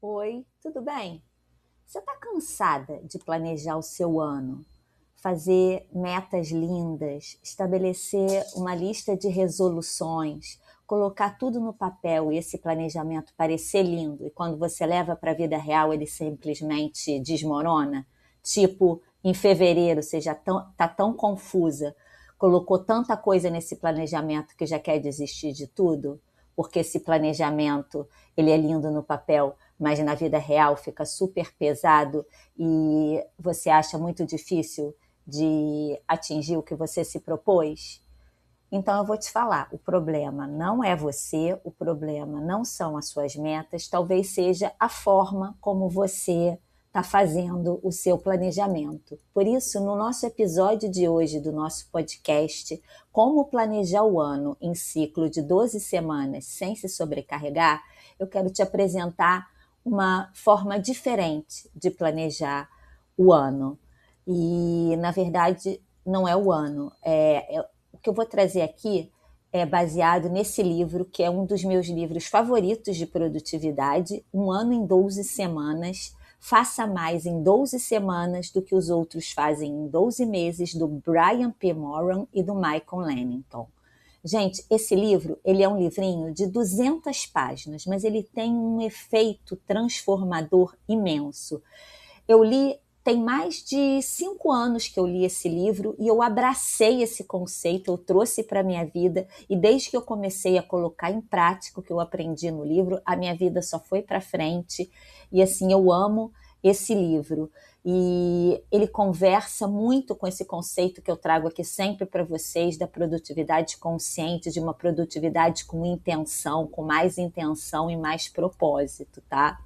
Oi, tudo bem? Você está cansada de planejar o seu ano? Fazer metas lindas, estabelecer uma lista de resoluções, colocar tudo no papel e esse planejamento parecer lindo, e quando você leva para a vida real ele simplesmente desmorona? Tipo, em fevereiro você já está tão confusa, colocou tanta coisa nesse planejamento que já quer desistir de tudo? Porque esse planejamento ele é lindo no papel, mas na vida real fica super pesado e você acha muito difícil de atingir o que você se propôs? Então eu vou te falar, o problema não é você, o problema não são as suas metas, talvez seja a forma como você está fazendo o seu planejamento. Por isso, no nosso episódio de hoje do nosso podcast, Como Planejar o Ano em Ciclo de 12 Semanas Sem Se Sobrecarregar, eu quero te apresentar uma forma diferente de planejar o ano. E, na verdade, não é o ano, o que eu vou trazer aqui é baseado nesse livro, que é um dos meus livros favoritos de produtividade, Um Ano em 12 Semanas, Faça Mais em 12 Semanas do que os outros fazem em 12 meses, do Brian P. Moran e do Michael Lennington. Gente, esse livro, ele é um livrinho de 200 páginas, mas ele tem um efeito transformador imenso. Eu li, tem mais de 5 anos que eu li esse livro e eu abracei esse conceito, eu trouxe para a minha vida e desde que eu comecei a colocar em prática o que eu aprendi no livro, a minha vida só foi para frente e assim, eu amo esse livro. E ele conversa muito com esse conceito que eu trago aqui sempre para vocês, da produtividade consciente, de uma produtividade com intenção, com mais intenção e mais propósito, tá?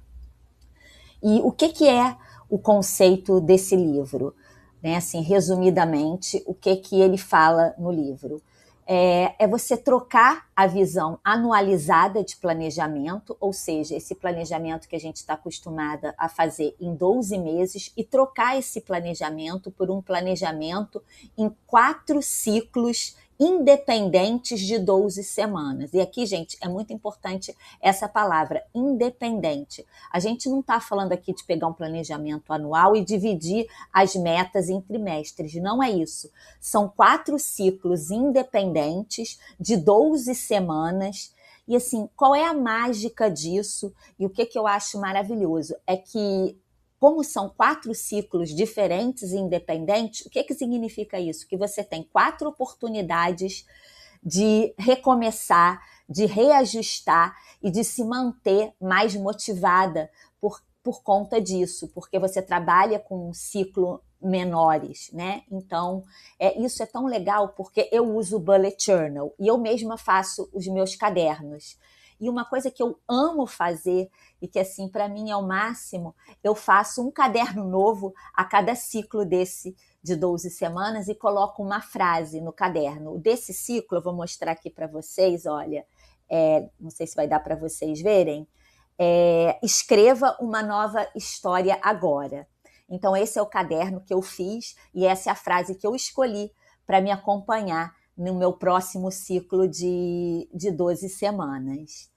E o que é o conceito desse livro? Né? Assim, resumidamente, o que ele fala no livro? É você trocar a visão anualizada de planejamento, ou seja, esse planejamento que a gente está acostumada a fazer em 12 meses, e trocar esse planejamento por um planejamento em 4 ciclos independentes de 12 semanas. E aqui, gente, é muito importante essa palavra, independente. A gente não está falando aqui de pegar um planejamento anual e dividir as metas em trimestres, não é isso. São 4 ciclos independentes de 12 semanas. E assim, qual é a mágica disso? E o que eu acho maravilhoso é que, como são 4 ciclos diferentes e independentes, o que significa isso? Que você tem 4 oportunidades de recomeçar, de reajustar e de se manter mais motivada por conta disso, porque você trabalha com um ciclo menores, né? Então, isso é tão legal porque eu uso o Bullet Journal e eu mesma faço os meus cadernos. E uma coisa que eu amo fazer e que, assim, para mim é o máximo, eu faço um caderno novo a cada ciclo desse de 12 semanas e coloco uma frase no caderno. Desse ciclo, eu vou mostrar aqui para vocês, olha, não sei se vai dar para vocês verem, escreva uma nova história agora. Então, esse é o caderno que eu fiz e essa é a frase que eu escolhi para me acompanhar no meu próximo ciclo de 12 semanas.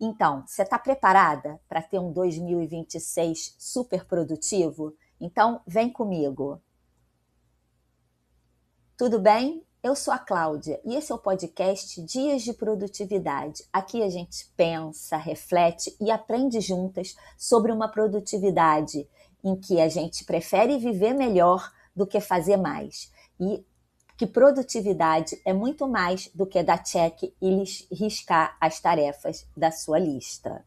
Então, você está preparada para ter um 2026 super produtivo? Então, vem comigo. Tudo bem? Eu sou a Cláudia e esse é o podcast Dias de Produtividade. Aqui a gente pensa, reflete e aprende juntas sobre uma produtividade em que a gente prefere viver melhor do que fazer mais. E que produtividade é muito mais do que dar check e riscar as tarefas da sua lista.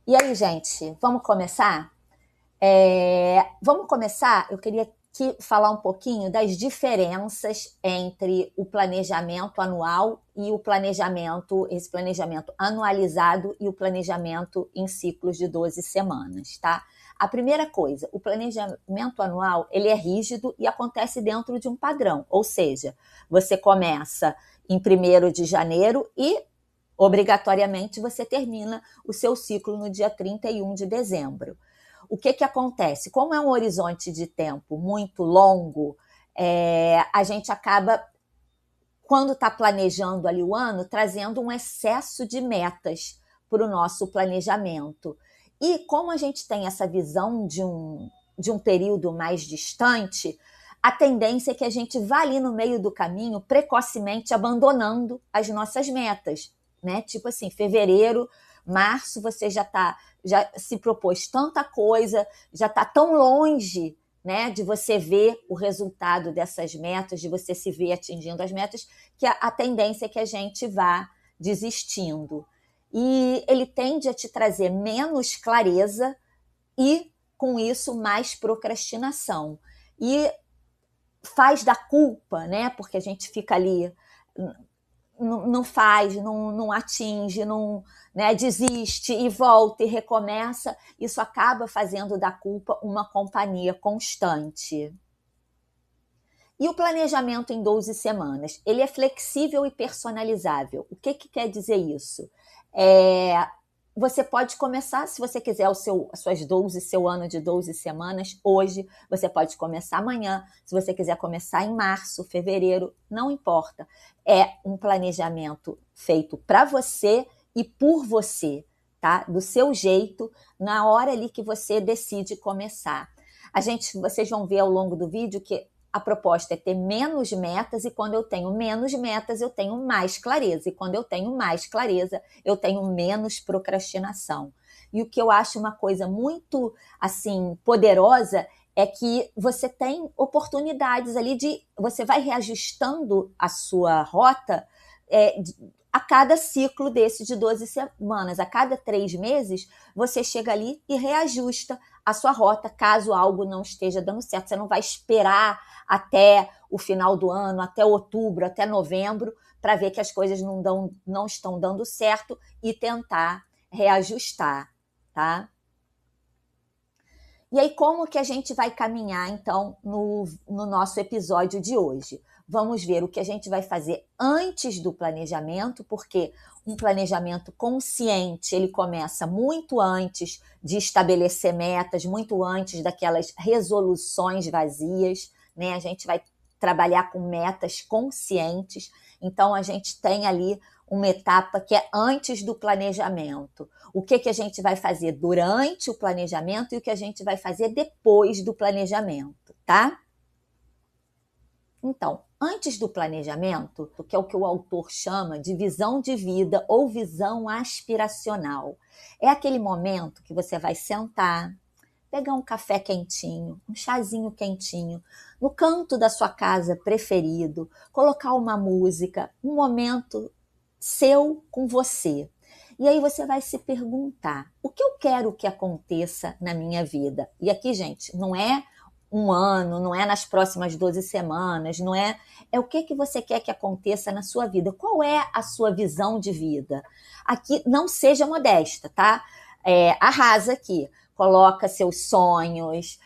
E aí, gente, vamos começar? Vamos começar, eu queria aqui falar um pouquinho das diferenças entre o planejamento anual e esse planejamento anualizado e o planejamento em ciclos de 12 semanas, tá? A primeira coisa, o planejamento anual, ele é rígido e acontece dentro de um padrão, ou seja, você começa em 1º de janeiro e obrigatoriamente você termina o seu ciclo no dia 31 de dezembro. O que acontece? Como é um horizonte de tempo muito longo, a gente acaba quando está planejando ali o ano, trazendo um excesso de metas para o nosso planejamento. E como a gente tem essa visão de um período mais distante, a tendência é que a gente vá ali no meio do caminho precocemente abandonando as nossas metas, né? Tipo assim, fevereiro, março, você já se propôs tanta coisa, já está tão longe, né, de você ver o resultado dessas metas, de você se ver atingindo as metas, que a tendência é que a gente vá desistindo. E ele tende a te trazer menos clareza e, com isso, mais procrastinação. E faz da culpa, né? Porque a gente fica ali, não faz, não atinge, não, né, desiste e volta e recomeça. Isso acaba fazendo da culpa uma companhia constante. E o planejamento em 12 semanas? Ele é flexível e personalizável. O que quer dizer isso? Você pode começar, se você quiser, seu ano de 12 semanas, hoje. Você pode começar amanhã. Se você quiser começar em março, fevereiro, não importa. É um planejamento feito para você e por você, tá? Do seu jeito, na hora ali que você decide começar. Vocês vão ver ao longo do vídeo que a proposta é ter menos metas, e quando eu tenho menos metas, eu tenho mais clareza. E quando eu tenho mais clareza, eu tenho menos procrastinação. E o que eu acho uma coisa muito, assim, poderosa é que você tem oportunidades ali você vai reajustando a sua rota a cada ciclo desse de 12 semanas. A cada 3 meses, você chega ali e reajusta a sua rota, caso algo não esteja dando certo. Você não vai esperar até o final do ano, até outubro, até novembro, para ver que as coisas não estão dando certo e tentar reajustar, tá? E aí, como que a gente vai caminhar, então, no nosso episódio de hoje? Vamos ver o que a gente vai fazer antes do planejamento, porque um planejamento consciente, ele começa muito antes de estabelecer metas, muito antes daquelas resoluções vazias, né? A gente vai trabalhar com metas conscientes, então a gente tem ali uma etapa que é antes do planejamento. O que a gente vai fazer durante o planejamento e o que a gente vai fazer depois do planejamento, tá? Então, antes do planejamento, que é o que o autor chama de visão de vida ou visão aspiracional, é aquele momento que você vai sentar, pegar um café quentinho, um chazinho quentinho, no canto da sua casa preferido, colocar uma música, um momento seu com você. E aí você vai se perguntar, o que eu quero que aconteça na minha vida? E aqui, gente, não é um ano, não é nas próximas 12 semanas, não é o que você quer que aconteça na sua vida. Qual é a sua visão de vida? Aqui, não seja modesta, tá? Arrasa aqui, coloca seus sonhos,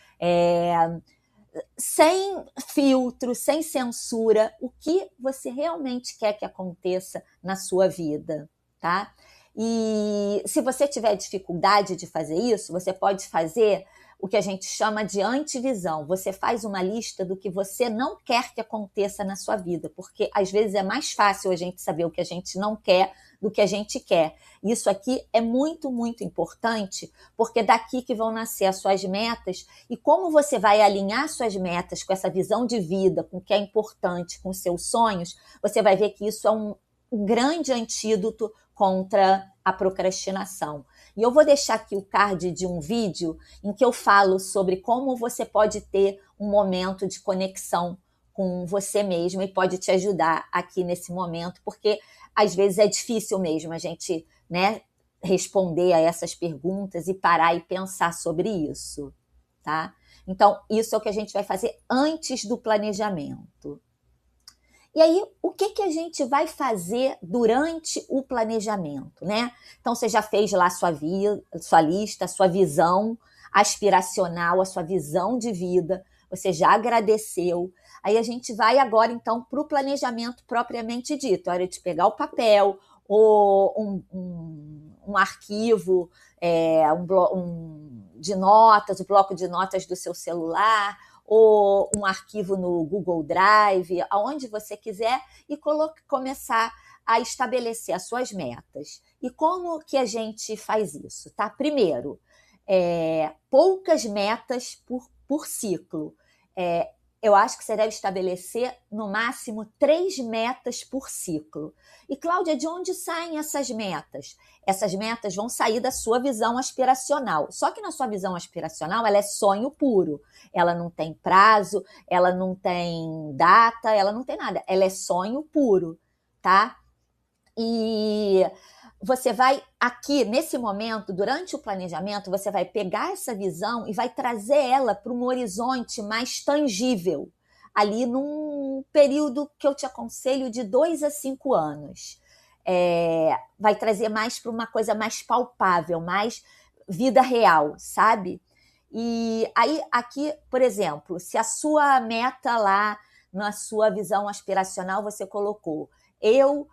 sem filtro, sem censura, o que você realmente quer que aconteça na sua vida, tá? E se você tiver dificuldade de fazer isso, você pode fazer o que a gente chama de antivisão. Você faz uma lista do que você não quer que aconteça na sua vida, porque às vezes é mais fácil a gente saber o que a gente não quer do que a gente quer. Isso aqui é muito, muito importante, porque daqui que vão nascer as suas metas, e como você vai alinhar suas metas com essa visão de vida, com o que é importante, com os seus sonhos, você vai ver que isso é um grande antídoto contra a procrastinação. E eu vou deixar aqui o card de um vídeo em que eu falo sobre como você pode ter um momento de conexão com você mesmo e pode te ajudar aqui nesse momento, porque às vezes é difícil mesmo a gente, né, responder a essas perguntas e parar e pensar sobre isso, tá? Então, isso é o que a gente vai fazer antes do planejamento. E aí, o que a gente vai fazer durante o planejamento, né? Então, você já fez lá sua lista, a sua visão aspiracional, a sua visão de vida, você já agradeceu. Aí a gente vai agora, então, para o planejamento propriamente dito. É hora de pegar o papel, ou um arquivo, de notas, o bloco de notas do seu celular, ou um arquivo no Google Drive, aonde você quiser, e começar a estabelecer as suas metas. E como que a gente faz isso? Tá? Primeiro, poucas metas por ciclo. Eu acho que você deve estabelecer, no máximo, 3 metas por ciclo. E, Cláudia, de onde saem essas metas? Essas metas vão sair da sua visão aspiracional. Só que na sua visão aspiracional, ela é sonho puro. Ela não tem prazo, ela não tem data, ela não tem nada. Ela é sonho puro, tá? E você vai aqui, nesse momento, durante o planejamento, você vai pegar essa visão e vai trazer ela para um horizonte mais tangível, ali num período que eu te aconselho de 2 a 5 anos. Vai trazer mais para uma coisa mais palpável, mais vida real, sabe? E aí, aqui, por exemplo, se a sua meta lá, na sua visão aspiracional, você colocou, eu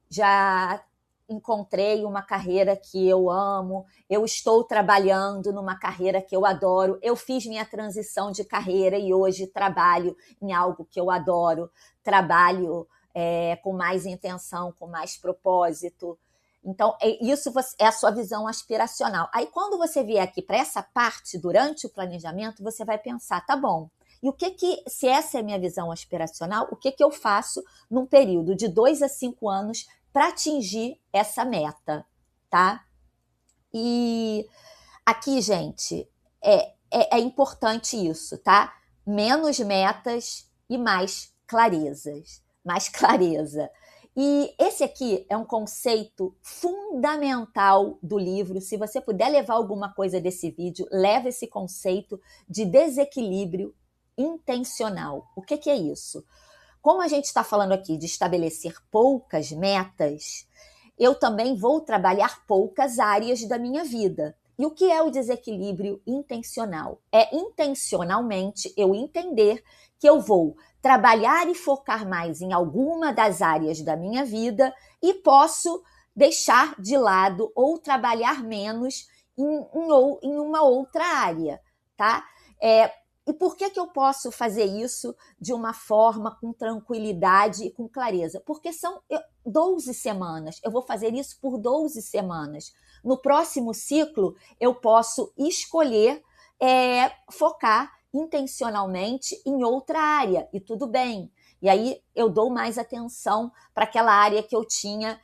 já encontrei uma carreira que eu amo, eu estou trabalhando numa carreira que eu adoro, eu fiz minha transição de carreira e hoje trabalho em algo que eu adoro, trabalho com mais intenção, com mais propósito. Então, isso é a sua visão aspiracional. Aí, quando você vier aqui para essa parte, durante o planejamento, você vai pensar, tá bom, e se essa é a minha visão aspiracional, o que eu faço num período de 2 a 5 anos para atingir essa meta, tá? E aqui, gente, é importante isso, tá? Menos metas e mais clarezas, mais clareza. E esse aqui é um conceito fundamental do livro. Se você puder levar alguma coisa desse vídeo, leve esse conceito de desequilíbrio intencional. O que é isso? Como a gente está falando aqui de estabelecer poucas metas, eu também vou trabalhar poucas áreas da minha vida. E o que é o desequilíbrio intencional? É intencionalmente eu entender que eu vou trabalhar e focar mais em alguma das áreas da minha vida e posso deixar de lado ou trabalhar menos em uma outra área, tá? E por que eu posso fazer isso de uma forma com tranquilidade e com clareza? Porque são 12 semanas. Eu vou fazer isso por 12 semanas. No próximo ciclo, eu posso escolher focar intencionalmente em outra área, e tudo bem. E aí eu dou mais atenção para aquela área que eu tinha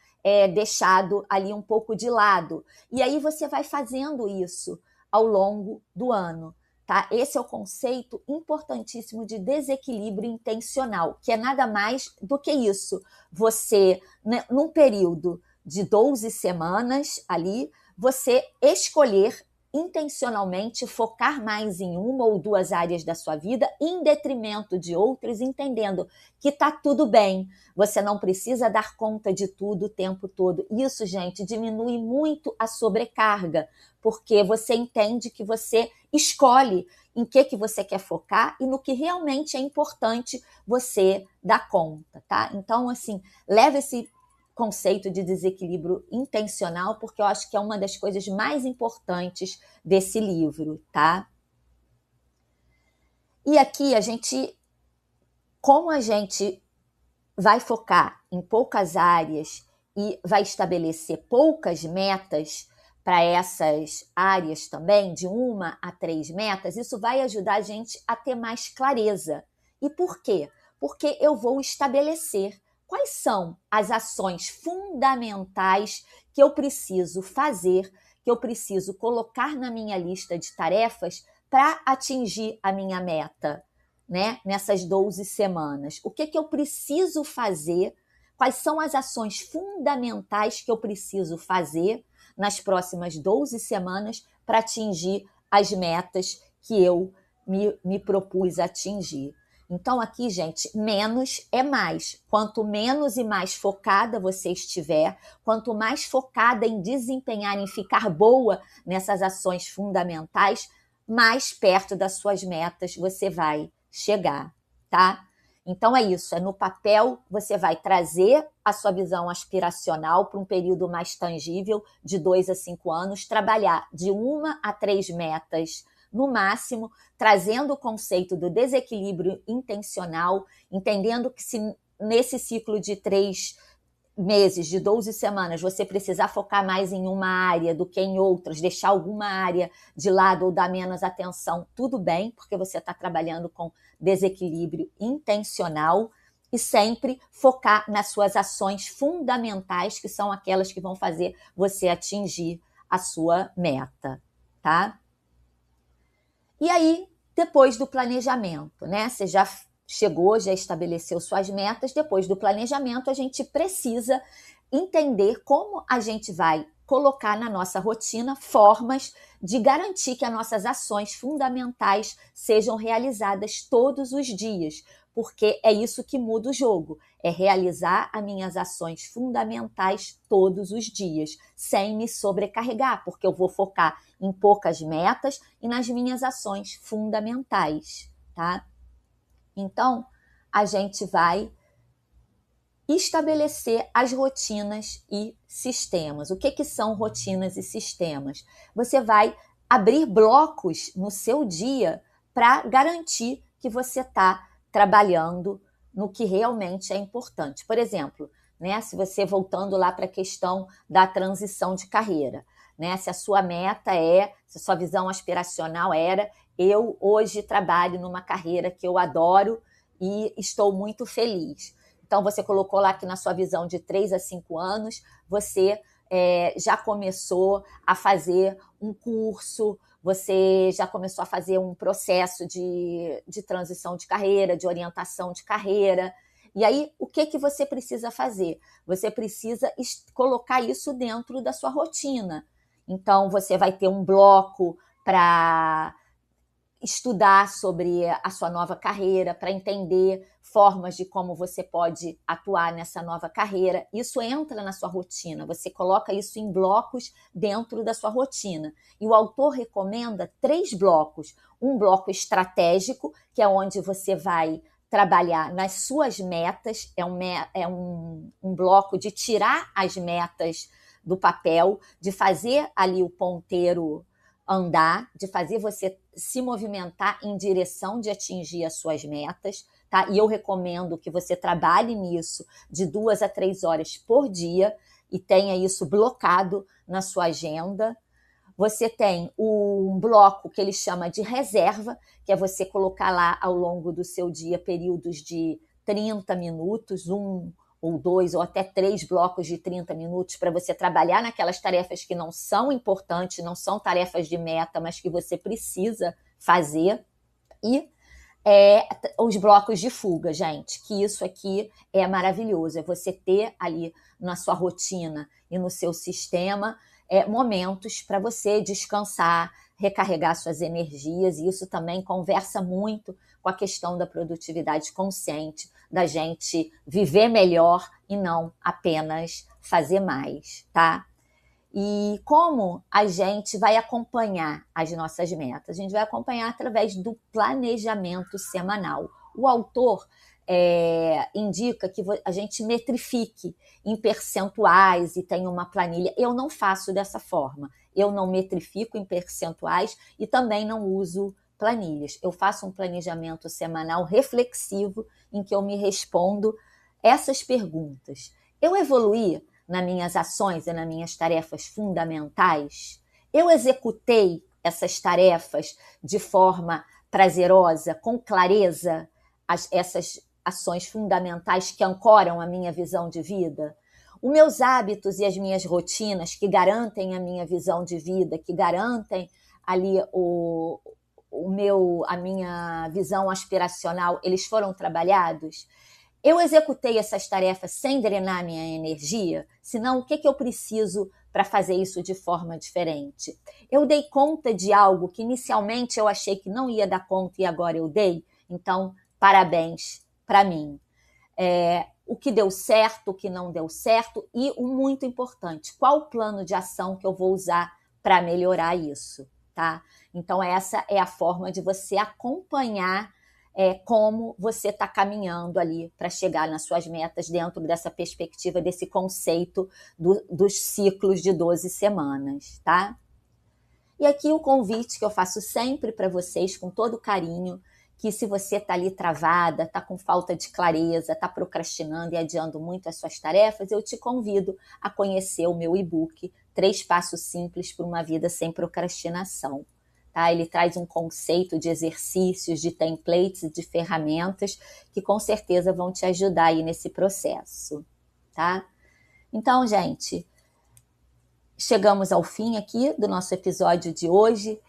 deixado ali um pouco de lado. E aí você vai fazendo isso ao longo do ano. Tá? Esse é o conceito importantíssimo de desequilíbrio intencional, que é nada mais do que isso. Você, né, num período de 12 semanas ali, você escolher intencionalmente focar mais em uma ou duas áreas da sua vida em detrimento de outras, entendendo que está tudo bem. Você não precisa dar conta de tudo o tempo todo. Isso, gente, diminui muito a sobrecarga, porque você entende que você escolhe em que você quer focar e no que realmente é importante você dar conta, tá? Então, assim, leva esse conceito de desequilíbrio intencional, porque eu acho que é uma das coisas mais importantes desse livro, tá? E aqui como a gente vai focar em poucas áreas e vai estabelecer poucas metas para essas áreas também, de 1 a 3 metas, isso vai ajudar a gente a ter mais clareza. E por quê? Porque eu vou estabelecer quais são as ações fundamentais que eu preciso fazer, que eu preciso colocar na minha lista de tarefas para atingir a minha meta, né? Nessas 12 semanas. O que eu preciso fazer? Quais são as ações fundamentais que eu preciso fazer nas próximas 12 semanas para atingir as metas que eu me propus atingir? Então, aqui, gente, menos é mais. Quanto menos e mais focada você estiver, quanto mais focada em desempenhar, em ficar boa nessas ações fundamentais, mais perto das suas metas você vai chegar, tá? Então é isso, no papel você vai trazer a sua visão aspiracional para um período mais tangível, de 2 a 5 anos, trabalhar de 1 a 3 metas no máximo, trazendo o conceito do desequilíbrio intencional, entendendo que se nesse ciclo de 3 meses, de 12 semanas, você precisar focar mais em uma área do que em outras, deixar alguma área de lado ou dar menos atenção, tudo bem, porque você está trabalhando com desequilíbrio intencional, e sempre focar nas suas ações fundamentais, que são aquelas que vão fazer você atingir a sua meta, tá? E aí, depois do planejamento, né? Você já chegou, já estabeleceu suas metas. Depois do planejamento, a gente precisa entender como a gente vai colocar na nossa rotina formas de garantir que as nossas ações fundamentais sejam realizadas todos os dias, porque é isso que muda o jogo, é realizar as minhas ações fundamentais todos os dias, sem me sobrecarregar, porque eu vou focar em poucas metas e nas minhas ações fundamentais, tá? Então, a gente vai estabelecer as rotinas e sistemas. O que são rotinas e sistemas? Você vai abrir blocos no seu dia para garantir que você está trabalhando no que realmente é importante. Por exemplo, né, se você, voltando lá para a questão da transição de carreira, né, se a sua meta se a sua visão aspiracional eu hoje trabalho numa carreira que eu adoro e estou muito feliz. Então, você colocou lá que na sua visão de 3 a 5 anos, você já começou a fazer um curso, você já começou a fazer um processo de transição de carreira, de orientação de carreira. E aí, o que você precisa fazer? Você precisa colocar isso dentro da sua rotina. Então, você vai ter um bloco para estudar sobre a sua nova carreira, para entender formas de como você pode atuar nessa nova carreira. Isso entra na sua rotina, você coloca isso em blocos dentro da sua rotina. E o autor recomenda 3 blocos. Um bloco estratégico, que é onde você vai trabalhar nas suas metas, é um bloco de tirar as metas do papel, de fazer ali o ponteiro andar, de fazer você se movimentar em direção de atingir as suas metas, tá? E eu recomendo que você trabalhe nisso de 2 a 3 horas por dia e tenha isso blocado na sua agenda. Você tem um bloco que ele chama de reserva, que é você colocar lá ao longo do seu dia períodos de 30 minutos, 1 ou 2 ou até 3 blocos de 30 minutos para você trabalhar naquelas tarefas que não são importantes, não são tarefas de meta, mas que você precisa fazer. E os blocos de fuga, gente, que isso aqui é maravilhoso, é você ter ali na sua rotina e no seu sistema momentos para você descansar, recarregar suas energias, e isso também conversa muito com a questão da produtividade consciente, da gente viver melhor e não apenas fazer mais, tá? E como a gente vai acompanhar as nossas metas? A gente vai acompanhar através do planejamento semanal. O autor indica que a gente metrifique em percentuais e tenha uma planilha. Eu não faço dessa forma. Eu não metrifico em percentuais e também não uso planilhas. Eu faço um planejamento semanal reflexivo em que eu me respondo essas perguntas. Eu evoluí nas minhas ações e nas minhas tarefas fundamentais? Eu executei essas tarefas de forma prazerosa, com clareza, essas ações fundamentais que ancoram a minha visão de vida? Os meus hábitos e as minhas rotinas que garantem a minha visão de vida, que garantem ali a minha visão aspiracional, eles foram trabalhados? Eu executei essas tarefas sem drenar minha energia? Senão, o que eu preciso para fazer isso de forma diferente? Eu dei conta de algo que inicialmente eu achei que não ia dar conta e agora eu dei? Então, parabéns para mim. O que deu certo, o que não deu certo e o muito importante, qual o plano de ação que eu vou usar para melhorar isso, tá? Então, essa é a forma de você acompanhar como você está caminhando ali para chegar nas suas metas dentro dessa perspectiva, desse conceito dos ciclos de 12 semanas, tá? E aqui o convite que eu faço sempre para vocês, com todo carinho, que se você está ali travada, está com falta de clareza, está procrastinando e adiando muito as suas tarefas, eu te convido a conhecer o meu e-book 3 Passos Simples para uma Vida Sem Procrastinação. Tá? Ele traz um conceito de exercícios, de templates e de ferramentas que com certeza vão te ajudar aí nesse processo. Tá? Então, gente, chegamos ao fim aqui do nosso episódio de hoje.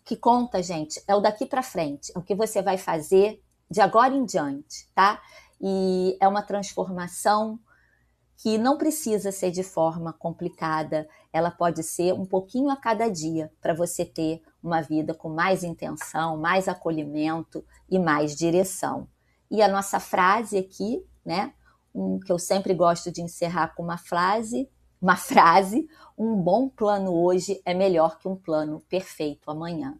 Que conta, gente, é o daqui para frente, é o que você vai fazer de agora em diante, tá? E é uma transformação que não precisa ser de forma complicada, ela pode ser um pouquinho a cada dia, para você ter uma vida com mais intenção, mais acolhimento e mais direção. E a nossa frase aqui, né, que eu sempre gosto de encerrar com uma frase, um bom plano hoje é melhor que um plano perfeito amanhã.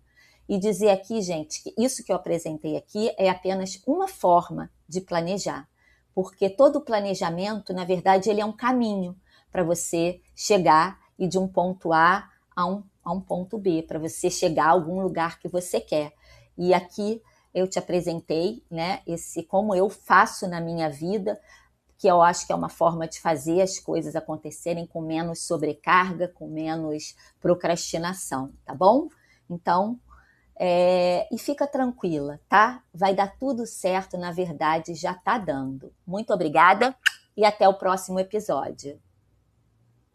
E dizer aqui, gente, que isso que eu apresentei aqui é apenas uma forma de planejar, porque todo planejamento, na verdade, ele é um caminho para você chegar e de um ponto A a um ponto B, para você chegar a algum lugar que você quer. E aqui eu te apresentei, né, como eu faço na minha vida, que eu acho que é uma forma de fazer as coisas acontecerem com menos sobrecarga, com menos procrastinação, tá bom? Então, e fica tranquila, tá? Vai dar tudo certo, na verdade, já tá dando. Muito obrigada e até o próximo episódio.